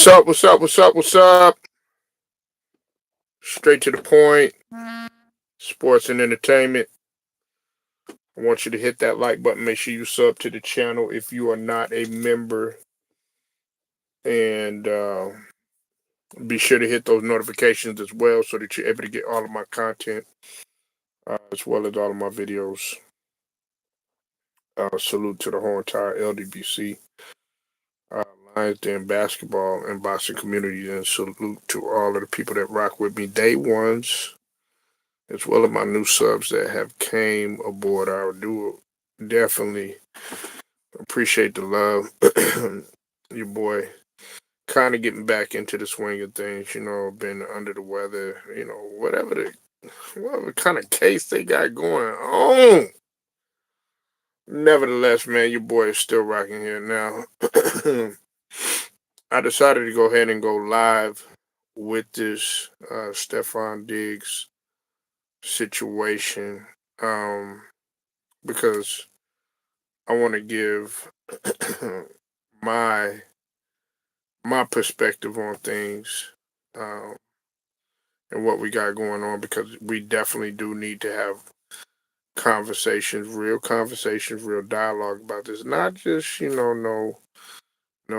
What's up? What's up? What's up? What's up? Straight to the point. Sports and entertainment. I want you to hit that like button. Make sure you sub to the channel if you are not a member, and be sure to hit those notifications as well so that you're able to get all of my content as well as all of my videos. Salute to the whole entire LDBC, uh, Lions Den basketball and boxing community, and salute to all of the people that rock with me day ones as well as my new subs that have came aboard. I do definitely appreciate the love. Your boy kind of getting back into the swing of things, been under the weather, whatever kind of case they got going on. Nevertheless, man, your boy is still rocking here now. I decided to go ahead and go live with this Stefon Diggs situation, because I want to give my my perspective on things, um, and what we got going on, because we definitely do need to have conversations, real dialogue about this. Not just no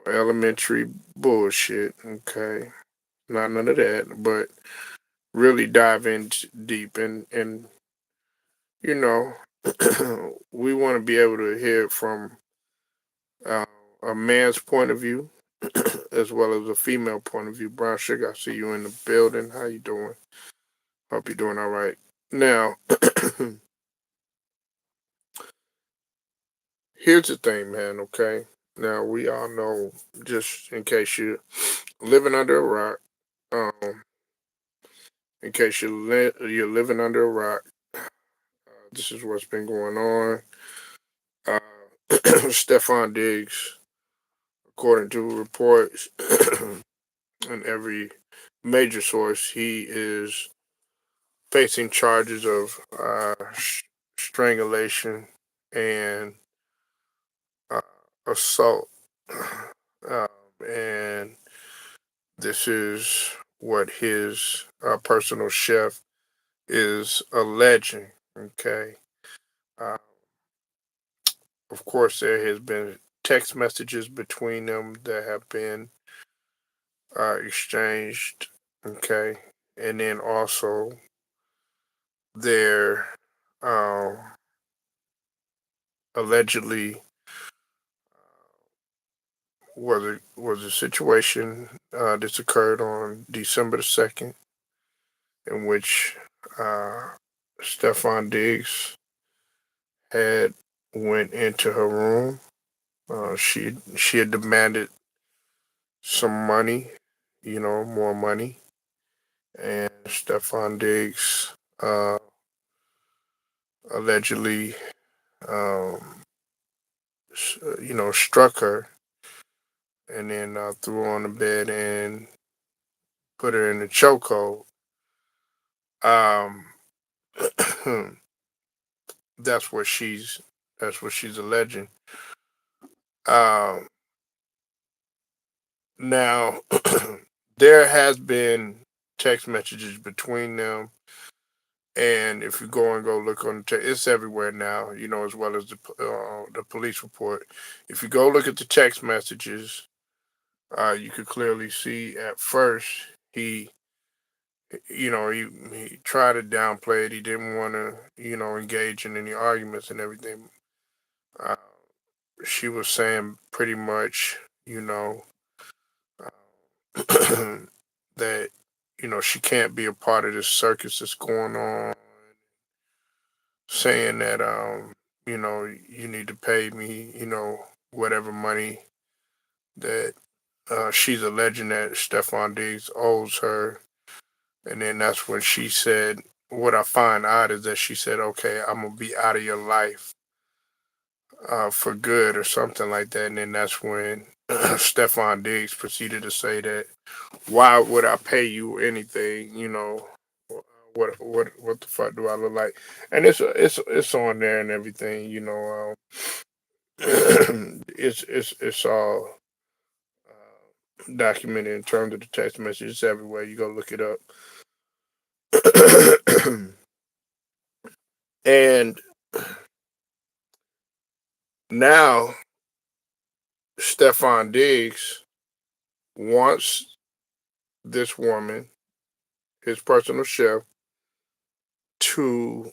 elementary bullshit. Okay, not none of that, but really dive in deep, and you know we want to be able to hear it from uh, a man's point of view as well as a female point of view. Brown Sugar, I see you in the building. How you doing? Hope you're doing all right. Now, here's the thing, man. Okay. Now we all know, just in case you're living under a rock, um, in case you're living under a rock, this is what's been going on. Uh, Stefon Diggs, according to reports and every major source, he is facing charges of strangulation and uh, assault. Um, and this is what his personal chef is alleging. Okay. Uh, of course, there has been text messages between them that have been exchanged. Okay. And then also there um, allegedly was a situation this occurred on December the 2nd, in which uh, Stefon Diggs had went into her room. She had demanded some money, more money, and Stefon Diggs allegedly, um, struck her, and then threw her on the bed and put her in the chokehold. Um, that's what she's that's what she's alleging. Um, Now there has been text messages between them, and if you go look on it's everywhere now, as well as the police report. If you go look at the text messages, you could clearly see at first he he tried to downplay it. He didn't want to engage in any arguments and everything. Uh, she was saying pretty much, that she can't be a part of this circus that's going on, saying that you need to pay me whatever money that she's alleging that Stefon Diggs owes her. And then that's when she said, what I find odd is that she said, okay, I'm gonna be out of your life for good or something like that. And then that's when Stefon Diggs proceeded to say that, why would I pay you anything? What the fuck do I look like? And it's on there and everything. It's all documented in terms of the text messages everywhere. You go look it up. And now Stefon Diggs wants this woman, his personal chef, to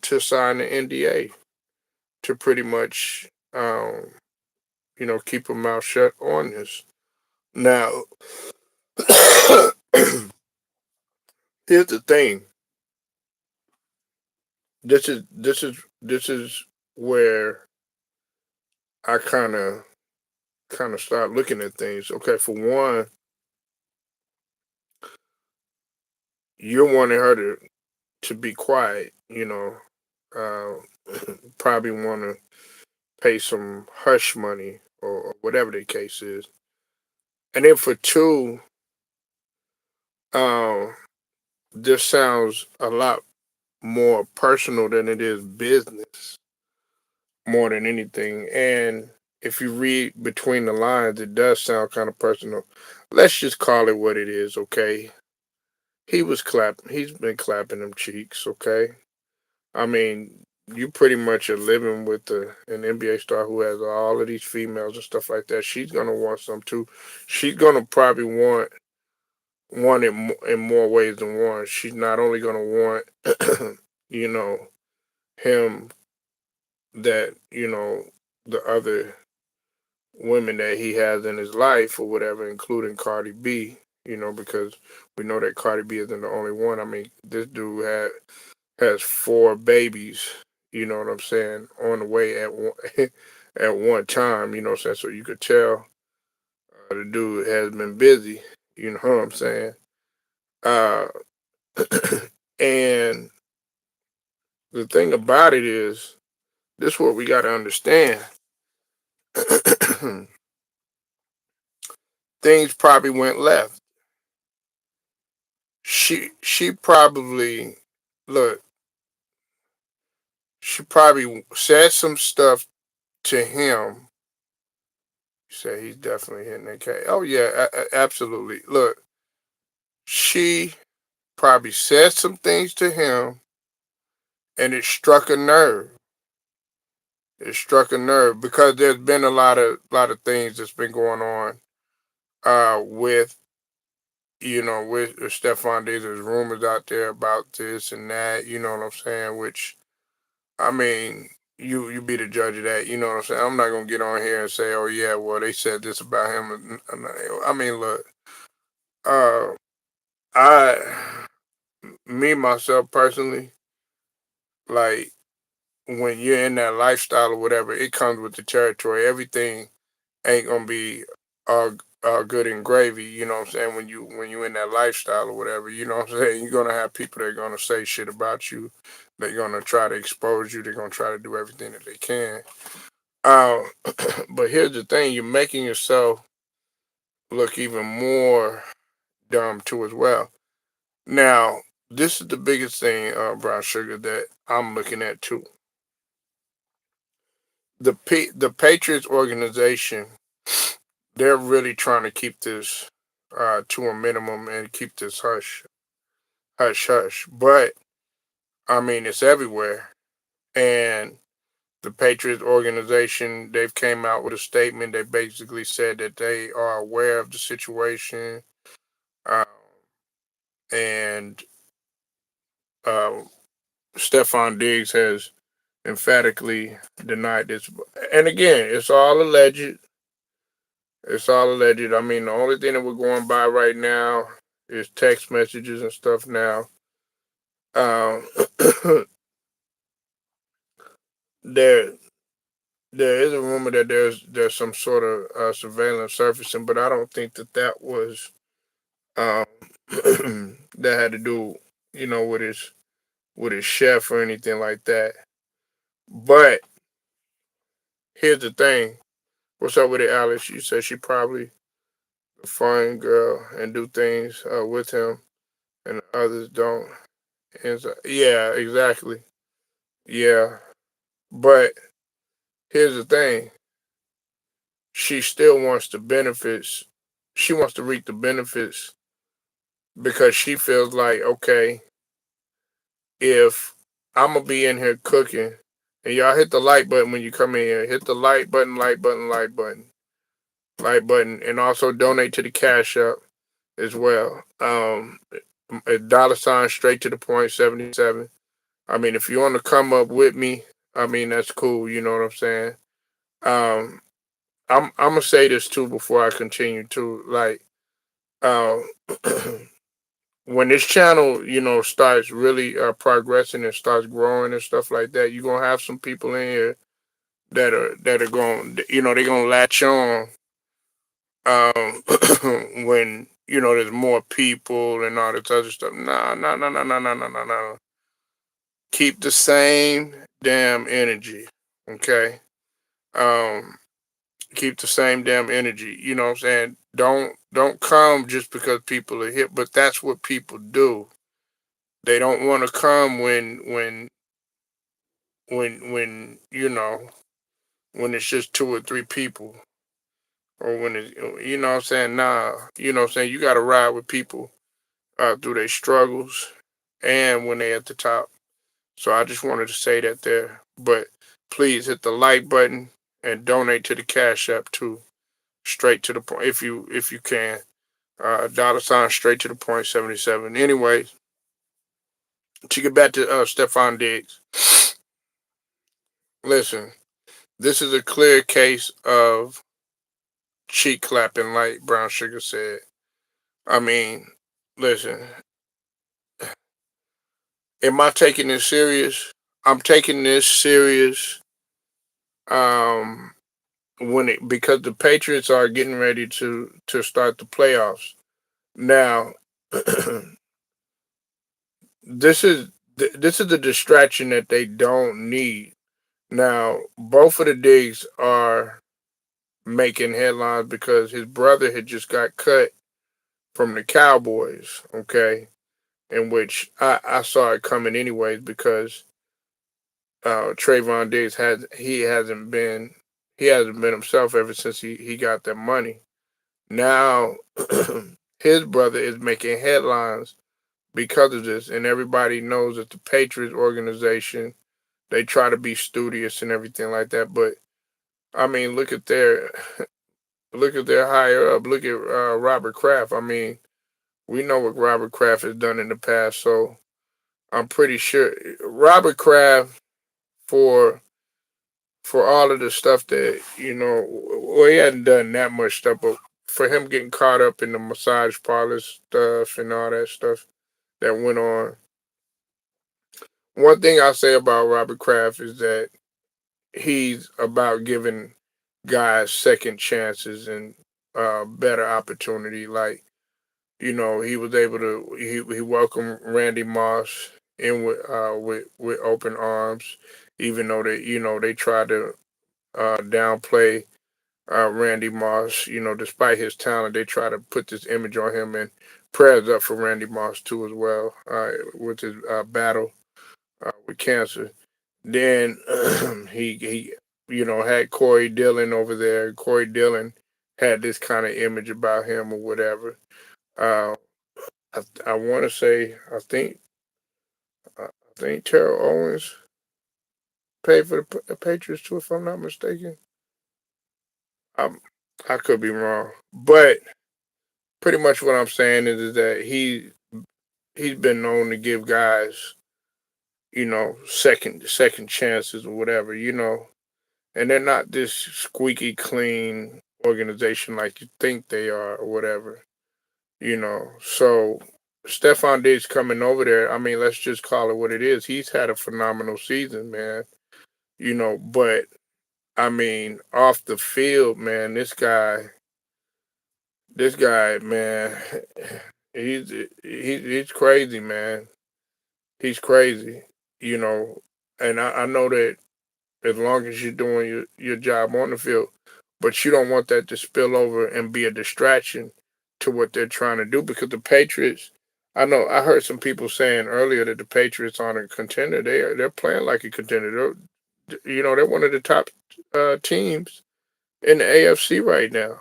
to sign the NDA to pretty much, keep her mouth shut on this. Now, here's the thing. This is where I kind of start looking at things. Okay, for one, you're wanting her to be quiet. Probably want to pay some hush money or whatever the case is. And then for two, um, this sounds a lot more personal than it is business, more than anything. And if you read between the lines, it does sound kind of personal. Let's just call it what it is, okay? He's been clapping them cheeks, okay? I mean, you pretty much are living with an NBA star who has all of these females and stuff like that. She's gonna want some too. She's gonna probably want it in more ways than one. She's not only gonna want, you know, him that the other women that he has in his life or whatever, including Cardi B. Because we know that Cardi B isn't the only one. I mean, this dude has four babies. You know what I'm saying? On the way at one at one time. You know what I'm saying? So you could tell the dude has been busy. You know what I'm saying? Uh, and the thing about it is, this is what we got to understand. Things probably went left. She probably look. She probably said some stuff to him. Say he's definitely hitting that K. Oh yeah, absolutely. Look, she probably said some things to him, and it struck a nerve. It struck a nerve because there's been a lot of things that's been going on with with Stefon Diggs. There's rumors out there about this and that. You know what I'm saying? Which I mean, you be the judge of that. You know what I'm saying? I'm not gonna get on here and say, oh yeah, well they said this about him. I mean, look, uh, I, me myself personally, like when you're in that lifestyle or whatever, it comes with the territory. Everything ain't gonna be good and gravy. You know what I'm saying? When you in that lifestyle or whatever, you know what I'm saying? You're gonna have people that are gonna say shit about you. They're gonna try to expose you. They're gonna try to do everything that they can. Uh, but here's the thing: you're making yourself look even more dumb too as well. Now, this is the biggest thing, Brown Sugar, that I'm looking at too. The Patriots organization, they're really trying to keep this to a minimum and keep this hush, hush. But I mean, it's everywhere, and the Patriots organization, they've came out with a statement. They basically said that they are aware of the situation, uh, and uh, Stefon Diggs has emphatically denied this. And again, it's all alleged. It's all alleged. I mean, the only thing that we're going by right now is text messages and stuff now. Um, there, there is a rumor that there's some sort of surveillance surfacing, but I don't think that was um, that had to do, with his chef or anything like that. But here's the thing: what's up with it, Alice? You said she probably a fun girl and do things with him, and others don't. And so, yeah, exactly. Yeah, but here's the thing: she still wants the benefits she wants to reap the benefits because she feels like, okay, if I'm gonna be in here cooking, and y'all hit the like button when you come in here, hit the like button, like button, like button, like button, and also donate to the Cash App as well. A dollar sign straight to the point 77. I mean, if you want to come up with me, I mean that's cool. You know what I'm saying? Um, I'm gonna say this too before I continue too. Like, uh, when this channel, starts really progressing and starts growing and stuff like that, you're gonna have some people in here that are going, they're gonna latch on when there's more people and all this other stuff. Nah, nah, nah, nah, nah, nah, nah, nah, nah. Keep the same damn energy, okay? Um, keep the same damn energy. You know what I'm saying? Don't come just because people are here, but that's what people do. They don't want to come when when it's just two or three people, or when it's what I'm saying. Nah, what I'm saying. You got to ride with people through their struggles and when they at the top. So I just wanted to say that there. But please hit the like button and donate to the Cash App too. Straight to the point if you can. Dollar sign straight to the point 77. Anyways, to get back to Stefon Diggs. Listen, this is a clear case of cheek clapping, like Brown Sugar said. I mean, listen, am I taking this serious? I'm taking this serious um because the Patriots are getting ready to start the playoffs. Now, this is the distraction that they don't need. Now, both of the Diggs are making headlines because his brother had just got cut from the Cowboys, okay? In which I saw it coming anyways because Trayvon Diggs he hasn't been himself ever since he got that money. Now his brother is making headlines because of this, and everybody knows that the Patriots organization, they try to be studious and everything like that. But I mean, look at their higher up. Look at Robert Kraft. I mean, we know what Robert Kraft has done in the past, so I'm pretty sure Robert Kraft for all of the stuff that well, he hadn't done that much stuff, but for him getting caught up in the massage parlor stuff and all that stuff that went on. One thing I say about Robert Kraft is that he's about giving guys second chances and better opportunity. Like, he was able to he welcomed Randy Moss in with open arms, even though they tried to downplay Randy Moss. Despite his talent, they try to put this image on him. And prayers up for Randy Moss too as well with his battle with cancer. Then he had Corey Dillon over there. Corey Dillon had this kind of image about him or whatever. Uh, I want to say I think Terrell Owens paid for the Patriots too, if I'm not mistaken. Um, I could be wrong, but pretty much what I'm saying is that he's been known to give guys second chances or whatever, and they're not this squeaky clean organization like you think they are or whatever. So Stefon Diggs coming over there, I mean, let's just call it what it is. He's had a phenomenal season, man. But I mean, off the field, man, this guy, man, he's crazy, man. He's crazy, you know. And I know that as long as you're doing your job on the field, but you don't want that to spill over and be a distraction to what they're trying to do because the Patriots. I know I heard some people saying earlier that the Patriots aren't a contender. They're playing like a contender. They're one of the top teams in the AFC right now.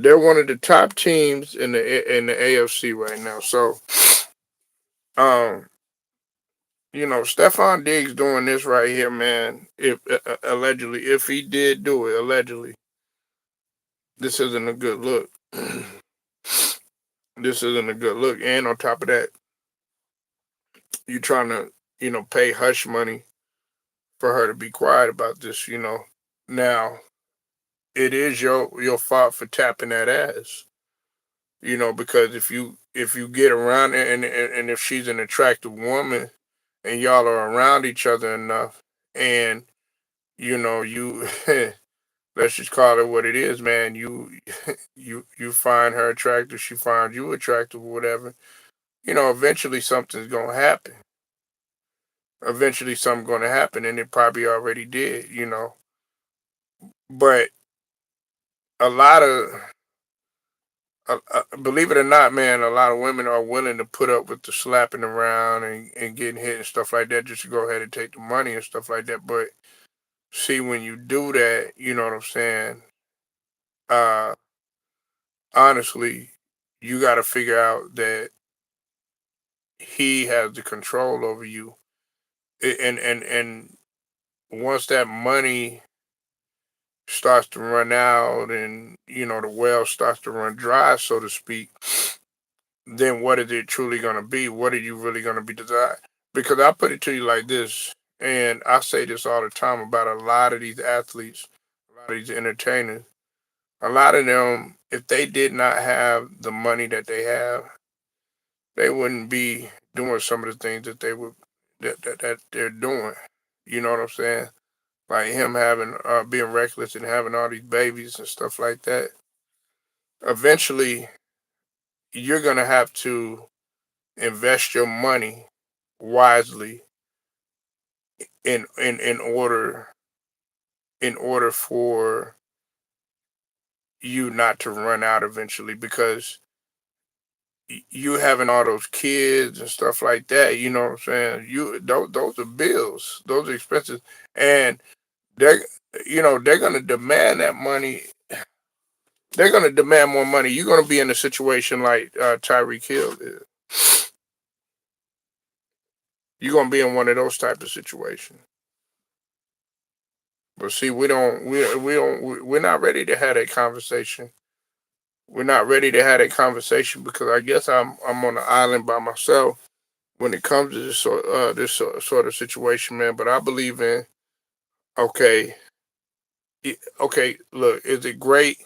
they're one of the top teams in the AFC right now. So, um, Stefon Diggs doing this right here, man. If allegedly, if he did do it, allegedly, this isn't a good look. This isn't a good look. And on top of that, you trying to, pay hush money for her to be quiet about this. Now, it is your fault for tapping that ass. Because if you get around it and if she's an attractive woman and y'all are around each other enough and you let's just call it what it is, man. You find her attractive, she finds you attractive, or whatever. Eventually something's gonna happen. Eventually something's gonna happen, and it probably already did. But a lot of, believe it or not, man, a lot of women are willing to put up with the slapping around and getting hit and stuff like that just to go ahead and take the money and stuff like that. But see, when you do that, you know what I'm saying? Uh, Honestly, you got to figure out that he has the control over you, and once that money starts to run out and the well starts to run dry, so to speak, then what is it truly going to be? What are you really going to be desired? Because I put it to you like this, and I say this all the time about a lot of these athletes, a lot of these entertainers. A lot of them, if they did not have the money that they have, they wouldn't be doing some of the things that they would that they're doing. You know what I'm saying? Like him having being reckless and having all these babies and stuff like that. Eventually, you're gonna have to invest your money wisely in order for you not to run out eventually because you having all those kids and stuff like that, you know what I'm saying? Those are bills, those are expenses, and they're they're gonna demand that money. They're gonna demand more money. You're gonna be in a situation like Tyreek Hill is. You're gonna be in one of those type of situations. But see, we're not ready to have that conversation. We're not ready to have that conversation because I guess I'm on the island by myself when it comes to this sort of situation, man. But I believe in okay, okay. Look, is it great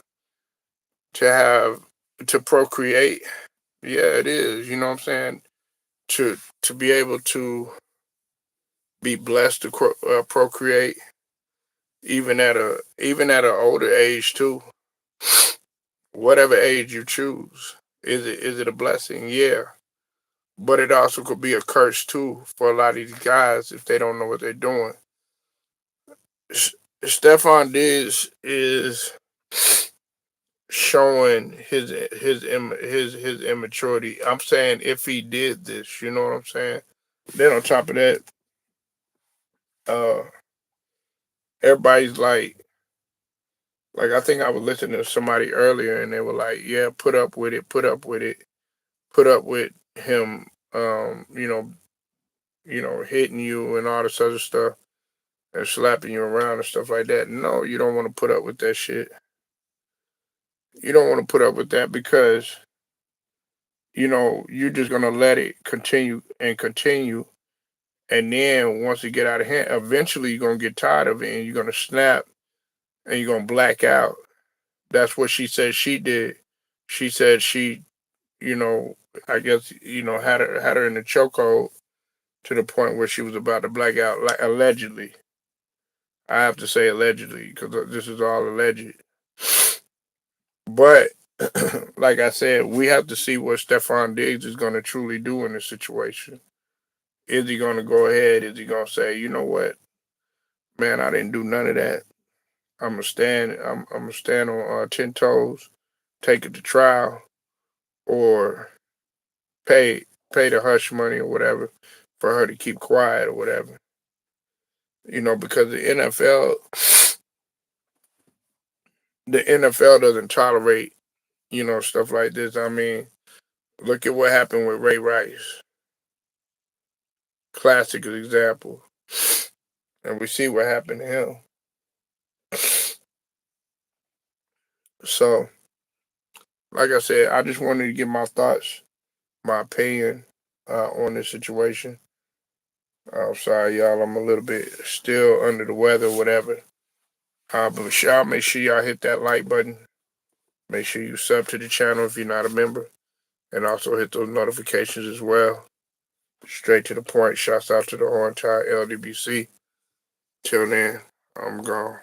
to have to procreate? Yeah, it is. You know what I'm saying? To be able to be blessed to procreate, even at an older age too, whatever age you choose. Is it a blessing? Yeah, but it also could be a curse too for a lot of these guys if they don't know what they're doing. Stefan Diggs is showing his immaturity. I'm saying if he did this, you know what I'm saying. Then on top of that, uh, everybody's like I think I was listening to somebody earlier, and they were like, "Yeah, put up with it, put up with it, put up with him, hitting you and all this other stuff and slapping you around and stuff like that." No, you don't want to put up with that shit. You don't want to put up with that because you're just gonna let it continue and continue, and then once it get out of hand, eventually you're gonna get tired of it and you're gonna snap and you're gonna black out. That's what she said she did. She said she, you know, I guess had her in the chokehold to the point where she was about to black out, like allegedly. I have to say allegedly because this is all alleged. But like I said, we have to see what Stefon Diggs is going to truly do in this situation. Is he going to go ahead? Is he going to say, you know what, man, I didn't do none of that. I'm gonna stand. I'm gonna stand on 10 toes, take it to trial, or pay pay the hush money or whatever for her to keep quiet or whatever. Because the NFL doesn't tolerate. stuff like this. I mean, look at what happened with Ray Rice. Classic example. And we see what happened to him. So, like I said, I just wanted to give my thoughts, my opinion on this situation. I'm sorry, y'all. I'm a little bit still under the weather, whatever. But y'all make sure y'all hit that like button. Make sure you sub to the channel if you're not a member. And also hit those notifications as well. Straight to the point. Shouts out to the whole entire LDBC. Till then, I'm gone.